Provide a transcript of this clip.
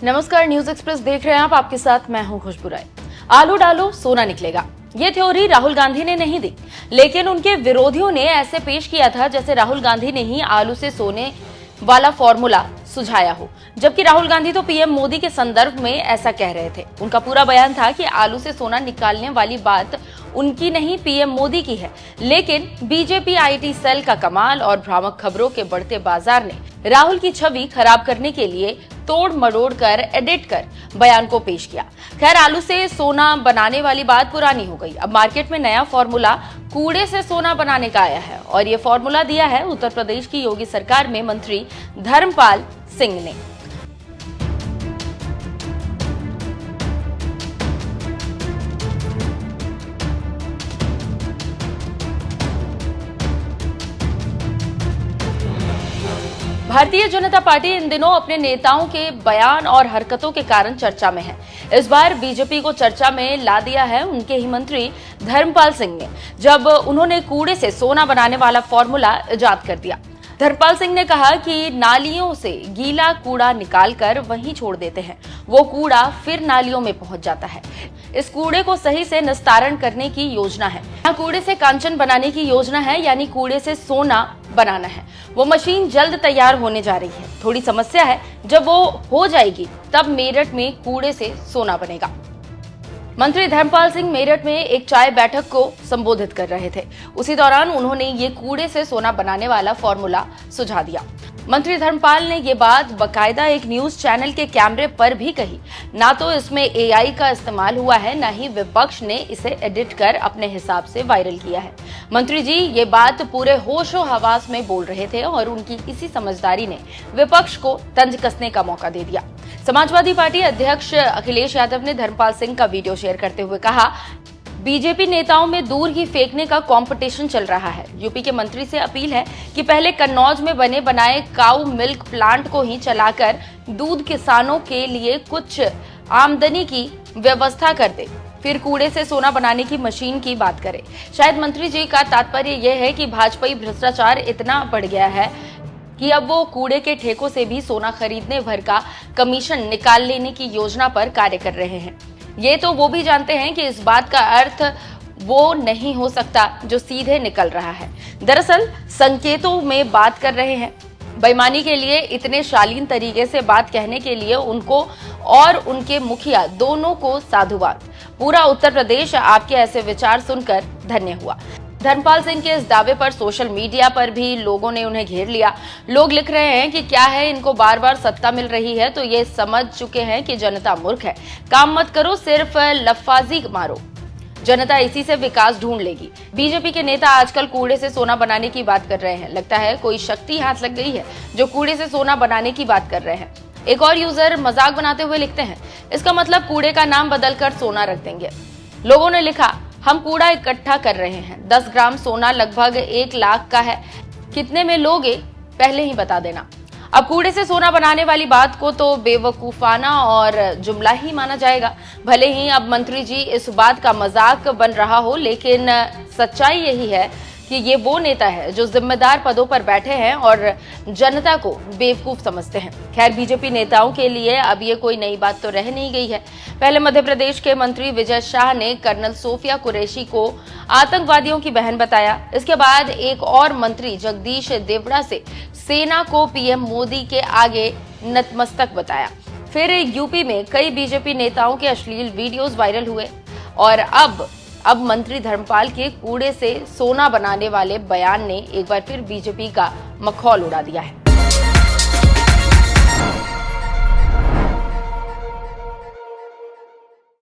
नमस्कार, news express देख रहे हैं आप। आपके साथ मैं हूं खुशबू राय। आलू डालो सोना निकलेगा, ये थ्योरी राहुल गांधी ने नहीं दी, लेकिन उनके विरोधियों ने ऐसे पेश किया था जैसे राहुल गांधी ने ही आलू से सोने वाला फॉर्मूला सुझाया हो, जबकि राहुल गांधी तो पीएम मोदी के संदर्भ में ऐसा कह रहे थे। उनका पूरा बयान था कि आलू से सोना निकालने वाली बात उनकी नहीं, पीएम मोदी की है। लेकिन बीजेपी आईटी सेल का कमाल और भ्रामक खबरों के बढ़ते बाजार ने राहुल की छवि खराब करने के लिए तोड़ मरोड़ कर एडिट कर बयान को पेश किया। खैर, आलू से सोना बनाने वाली बात पुरानी हो गई। अब मार्केट में नया फॉर्मूला कूड़े से सोना बनाने का आया है और ये फॉर्मूला दिया है उत्तर प्रदेश की योगी सरकार में मंत्री धर्मपाल सिंह ने। भारतीय जनता पार्टी इन दिनों अपने नेताओं के बयान और हरकतों के कारण चर्चा में है। इस बार बीजेपी को चर्चा में ला दिया है उनके ही मंत्री धर्मपाल सिंह ने, जब उन्होंने कूड़े से सोना बनाने वाला फॉर्मूला इजाद कर दिया। धर्मपाल सिंह ने कहा कि नालियों से गीला कूड़ा निकालकर वहीं छोड़ देते हैं, वो कूड़ा फिर नालियों में पहुंच जाता है। इस कूड़े को सही से निस्तारण करने की योजना है। यहाँ कूड़े से कांचन बनाने की योजना है, यानी कूड़े से सोना बनाना है। वो मशीन जल्द तैयार होने जा रही है। थोड़ी समस्या है, जब वो हो जाएगी तब मेरठ में कूड़े से सोना बनेगा। मंत्री धर्मपाल सिंह मेरठ में एक चाय बैठक को संबोधित कर रहे थे। उसी दौरान उन्होंने ये कूड़े से सोना बनाने वाला फॉर्मूला सुझा दिया। मंत्री धर्मपाल ने ये बात बकायदा एक न्यूज चैनल के कैमरे पर भी कही। ना तो इसमें एआई का इस्तेमाल हुआ है, ना ही विपक्ष ने इसे एडिट कर अपने हिसाब से वायरल किया है। मंत्री जी ये बात पूरे होशो हवास में बोल रहे थे और उनकी इसी समझदारी ने विपक्ष को तंज कसने का मौका दे दिया। समाजवादी पार्टी अध्यक्ष अखिलेश यादव ने धर्मपाल सिंह का वीडियो शेयर करते हुए कहा, बीजेपी नेताओं में दूर ही फेंकने का कंपटीशन चल रहा है। यूपी के मंत्री से अपील है कि पहले कन्नौज में बने बनाए काऊ मिल्क प्लांट को ही चलाकर दूध किसानों के लिए कुछ आमदनी की व्यवस्था कर दे, फिर कूड़े से सोना बनाने की मशीन की बात करे। शायद मंत्री जी का तात्पर्य यह है कि भाजपाई भ्रष्टाचार इतना बढ़ गया है कि अब वो कूड़े के ठेकों से भी सोना खरीदने भर का कमीशन निकाल लेने की योजना पर कार्य कर रहे हैं। ये तो वो भी जानते हैं कि इस बात का अर्थ वो नहीं हो सकता जो सीधे निकल रहा है। दरअसल संकेतों में बात कर रहे हैं। बेईमानी के लिए इतने शालीन तरीके से बात कहने के लिए उनको और उनके मुखिया दोनों को साधुवाद। पूरा उत्तर प्रदेश आपके ऐसे विचार सुनकर धन्य हुआ। धर्मपाल सिंह के इस दावे पर सोशल मीडिया पर भी लोगों ने उन्हें घेर लिया। लोग लिख रहे हैं कि क्या है, इनको बार बार सत्ता मिल रही है तो ये समझ चुके हैं कि जनता मूर्ख है। काम मत करो, सिर्फ लफाजी मारो, जनता इसी से विकास ढूंढ लेगी। बीजेपी के नेता आजकल कूड़े से सोना बनाने की बात कर रहे हैं। लगता है कोई शक्ति हाथ लग गई है जो कूड़े से सोना बनाने की बात कर रहे हैं। एक और यूजर मजाक बनाते हुए लिखते हैं, इसका मतलब कूड़े का नाम बदलकर सोना रख देंगे। लोगों ने लिखा, हम कूड़ा इकट्ठा कर रहे हैं, 10 ग्राम सोना लगभग 1 लाख का है, कितने में लोगे पहले ही बता देना। अब कूड़े से सोना बनाने वाली बात को तो बेवकूफाना और जुमला ही माना जाएगा। भले ही अब मंत्री जी इस बात का मजाक बन रहा हो, लेकिन सच्चाई यही है कि ये वो नेता है जो जिम्मेदार पदों पर बैठे हैं और जनता को बेवकूफ समझते हैं। खैर, बीजेपी नेताओं के लिए अब ये कोई नई बात तो रह नहीं गई है। पहले मध्य प्रदेश के मंत्री विजय शाह ने कर्नल सोफिया कुरैशी को आतंकवादियों की बहन बताया। इसके बाद एक और मंत्री जगदीश देवड़ा से सेना को पीएम मोदी के आगे नतमस्तक बताया। फिर यूपी में कई बीजेपी नेताओं के अश्लील वीडियोस वायरल हुए और अब मंत्री धर्मपाल के कूड़े से सोना बनाने वाले बयान ने एक बार फिर बीजेपी का मखौल उड़ा दिया है।